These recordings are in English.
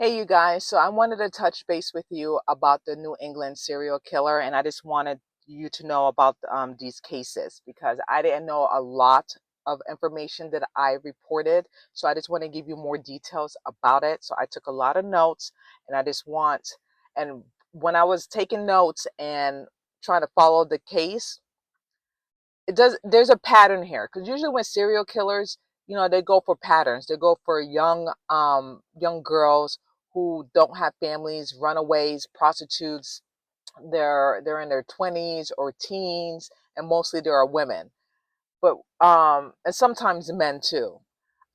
Hey, you guys. So I wanted to touch base with you about the New England serial killer, and I just wanted you to know about these cases because I didn't know a lot of information that I reported. So I just want to give you more details about it. So I took a lot of notes, and and when I was taking notes and trying to follow the case, there's a pattern here because usually when serial killers, they go for patterns. They go for young girls who don't have families, runaways, prostitutes. They're in their 20s or teens, and mostly there are women, but and sometimes men too.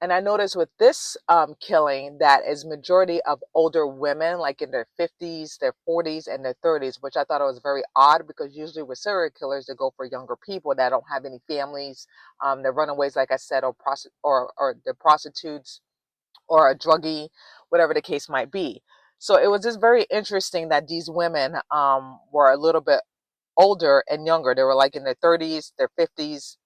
And I noticed with this killing that is majority of older women, like in their 50s, their 40s, and their 30s, which I thought it was very odd because usually with serial killers, they go for younger people that don't have any families. They're runaways, like I said, or they're prostitutes or a druggie, whatever the case might be. So it was just very interesting that these women were a little bit older and younger. They were like in their 30s, their 50s,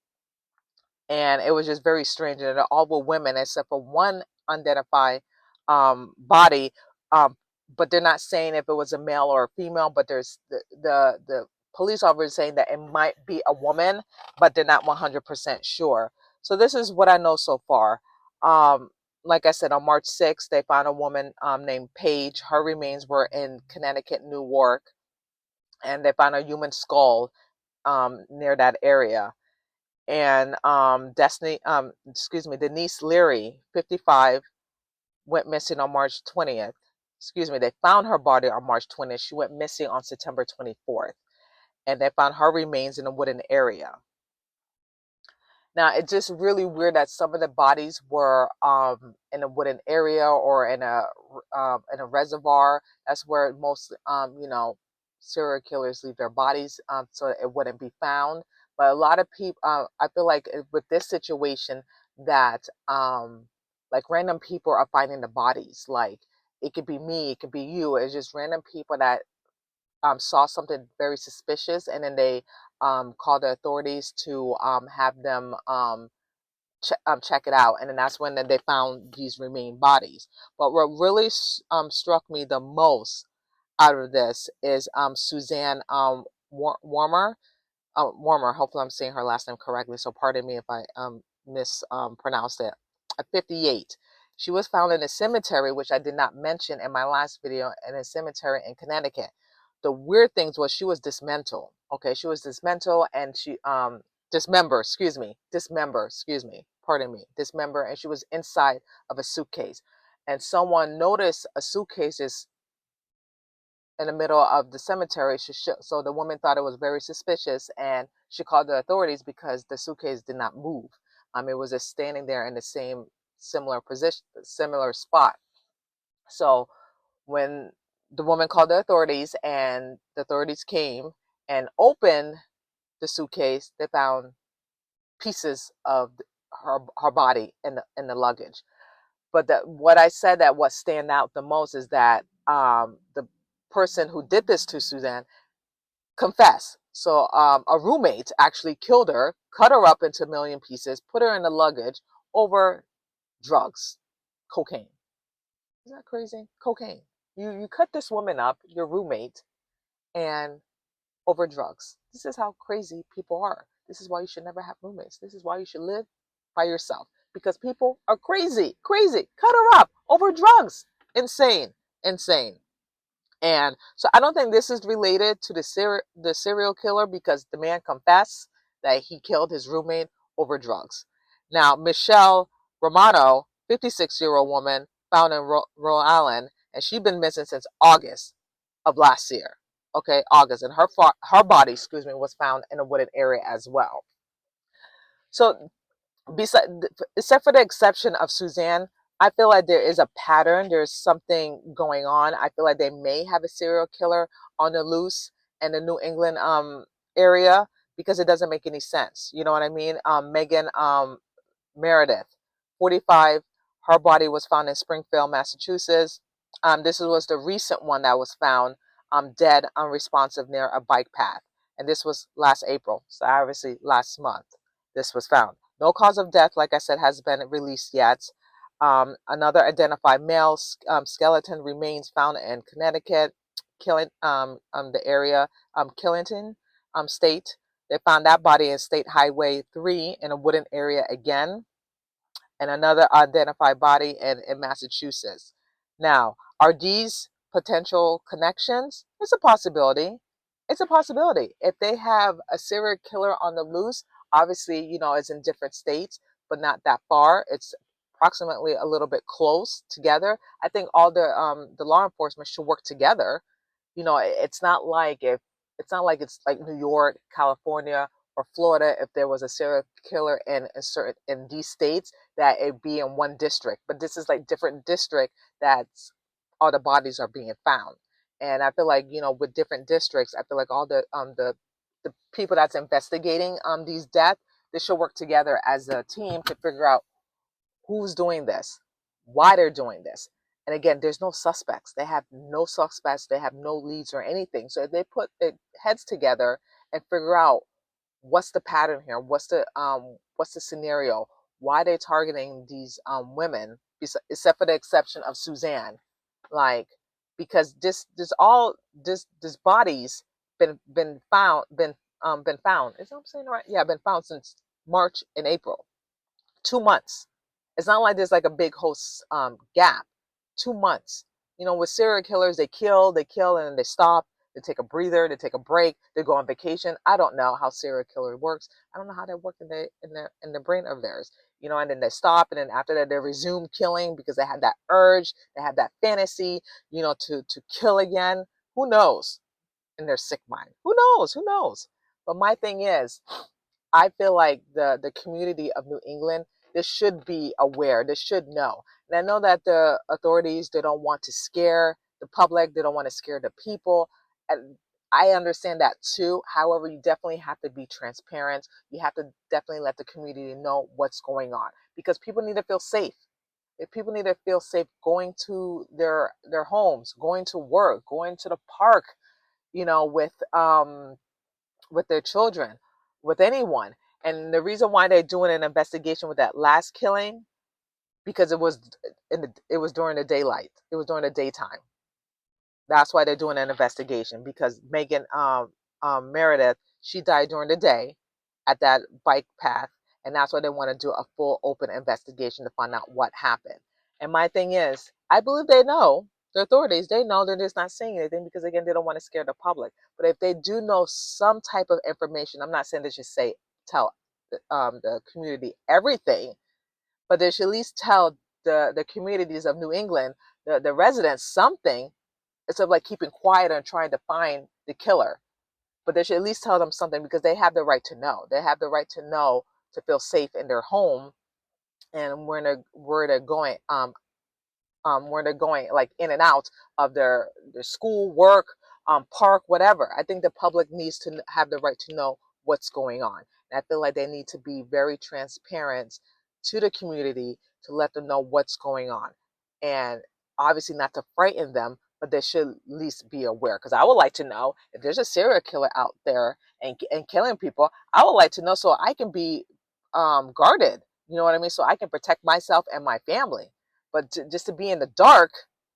and it was just very strange. And all were women except for one unidentified body, um, but they're not saying if it was a male or a female. But there's the police officer saying that it might be a woman, but they're not 100% sure. So this is what I know so far. Um, like I said, on March 6th, they found a woman named Paige. Her remains were in Connecticut, Newark, and they found a human skull near that area. And Denise Leary, 55, went missing on March 20th. Excuse me, they found her body on March 20th. She went missing on September 24th, and they found her remains in a wooded area. Now, it's just really weird that some of the bodies were in a wooded area or in a reservoir. That's where most serial killers leave their bodies, so it wouldn't be found. But a lot of people, I feel like with this situation, that like random people are finding the bodies. Like it could be me, it could be you. It's just random people that saw something very suspicious, and then they called the authorities to have them check it out, and then that's when they found these remaining bodies. But what really struck me the most out of this is Suzanne Warmer. Warmer. Hopefully, I'm saying her last name correctly. So pardon me if I mispronounced it. At 58, she was found in a cemetery, which I did not mention in my last video, in a cemetery in Connecticut. The weird things was she was dismantled. Okay, she was dismantled, and she dismember. Excuse me. Pardon me. Dismember, and she was inside of a suitcase. And someone noticed a suitcase is in the middle of the cemetery. So the woman thought it was very suspicious, and she called the authorities because the suitcase did not move. It was just standing there in the same similar position, similar spot. So when the woman called the authorities and the authorities came and opened the suitcase, they found pieces of her body in the luggage. But what I said that what stand out the most is that the person who did this to Suzanne confess. So a roommate actually killed her, cut her up into a million pieces, put her in the luggage over drugs, cocaine. Isn't that crazy? Cocaine. You cut this woman up, your roommate, and over drugs. This is how crazy people are. This is why you should never have roommates. This is why you should live by yourself, because people are crazy, crazy. Cut her up over drugs. Insane, insane. And so I don't think this is related to the serial killer because the man confessed that he killed his roommate over drugs. Now, Michelle Romano, 56-year-old woman found in Rhode Island, and she'd been missing since August of last year. Okay, August, and her body, excuse me, was found in a wooded area as well. So except for the exception of Suzanne, I feel like there is a pattern. There's something going on. I feel like they may have a serial killer on the loose in the New England area because it doesn't make any sense. You know what I mean? Megan Meredith, 45, her body was found in Springfield, Massachusetts. This was the recent one that was found dead, unresponsive near a bike path. And this was last April, so obviously last month this was found. No cause of death, like I said, has been released yet. Another identified male skeleton remains found in Connecticut, the area, Killington state. They found that body in State Highway 3 in a wooded area again, and another identified body in Massachusetts. Now, are these potential connections? It's a possibility. It's a possibility. If they have a serial killer on the loose, obviously, it's in different states, but not that far. It's approximately a little bit close together. I think all the law enforcement should work together. It's not like it's like New York, California, or Florida. If there was a serial killer in these states, that it be in one district, but this is like different district that's all the bodies are being found. And I feel like, with different districts, I feel like all the people that's investigating these deaths, they should work together as a team to figure out who's doing this, why they're doing this. And again, there's no suspects. They have no suspects. They have no leads or anything. So if they put their heads together and figure out what's the pattern here, what's the scenario, why they're targeting these women, except for the exception of Suzanne, like, because this body's been found, been found. Is that what I'm saying right? Yeah, been found since March and April. 2 months. It's not like there's like a big whole gap. 2 months. With serial killers, they kill, and then they stop. They take a breather. They take a break. They go on vacation. I don't know how serial killer works. I don't know how they work in the brain of theirs. And then they stop, and then after that they resume killing because they had that urge, they have that fantasy, to kill again. Who knows? In their sick mind. Who knows? Who knows? But my thing is, I feel like the community of New England, they should be aware. They should know. And I know that the authorities, they don't want to scare the public. They don't want to scare the people. And I understand that too. However, you definitely have to be transparent. You have to definitely let the community know what's going on, because people need to feel safe. If people need to feel safe going to their homes, going to work, going to the park, with their children, with anyone. And the reason why they're doing an investigation with that last killing, because it was during the daylight. It was during the daytime. That's why they're doing an investigation, because Megan Meredith, she died during the day at that bike path, and that's why they want to do a full open investigation to find out what happened. And my thing is, I believe they know, the authorities, they know, they're just not saying anything because, again, they don't want to scare the public. But if they do know some type of information, I'm not saying they should tell the community everything, but they should at least tell the communities of New England, the residents, something, instead of like keeping quiet and trying to find the killer. But they should at least tell them something, because they have the right to know. They have the right to know, to feel safe in their home, and where they're going, like in and out of their school, work, park, whatever. I think the public needs to have the right to know what's going on. And I feel like they need to be very transparent to the community to let them know what's going on. And obviously not to frighten them, but they should at least be aware. Because I would like to know if there's a serial killer out there and killing people. I would like to know so I can be guarded. You know what I mean? So I can protect myself and my family. But just to be in the dark,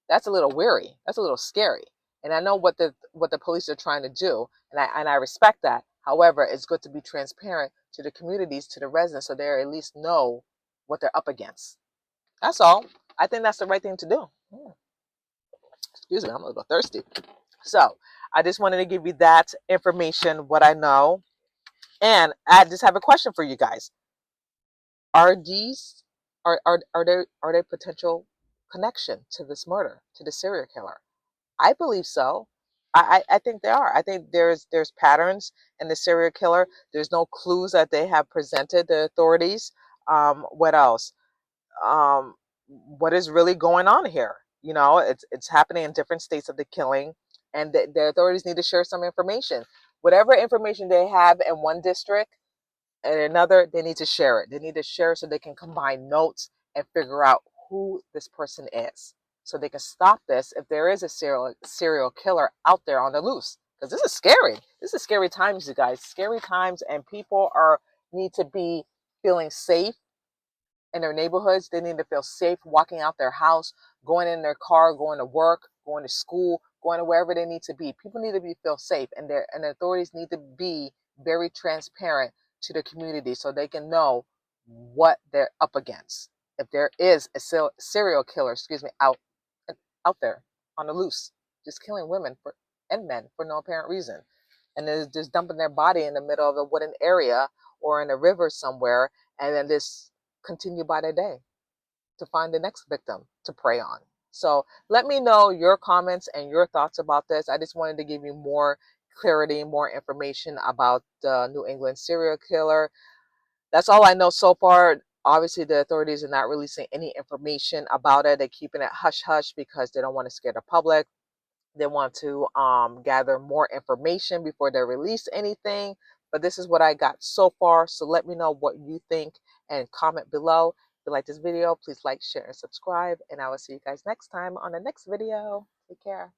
that's a little weary. That's a little scary. And I know what the police are trying to do, and I respect that. However, it's good to be transparent to the communities, to the residents, so they at least know what they're up against. That's all. I think that's the right thing to do. Excuse me, I'm a little thirsty. So I just wanted to give you that information, what I know. And I just have a question for you guys. Are these are there potential connection to this murder, to the serial killer? I believe so. I think they are. I think there's patterns in the serial killer. There's no clues that they have presented the authorities. What else? What is really going on here? It's happening in different states of the killing, and the authorities need to share some information. Whatever information they have in one district and another, they need to share it. They need to share it so they can combine notes and figure out who this person is, so they can stop this if there is a serial killer out there on the loose. Because this is scary. This is scary times, you guys. Scary times, and people need to be feeling safe in their neighborhoods. They need to feel safe walking out their house, going in their car, going to work, going to school, going to wherever they need to be. People need to feel safe, and the authorities need to be very transparent to the community so they can know what they're up against. If there is a serial killer, out there on the loose, just killing women and men for no apparent reason, and then just dumping their body in the middle of a wooden area or in a river somewhere, and then just continue by their day to find the next victim to prey on. So let me know your comments and your thoughts about this. I just wanted to give you more clarity, more information about the New England serial killer. That's all I know so far. Obviously, the authorities are not releasing any information about it. They're keeping it hush hush because they don't want to scare the public. They want to gather more information before they release anything. But this is what I got so far. So let me know what you think and comment below. If you like this video, please like, share, and subscribe. And I will see you guys next time on the next video. Take care.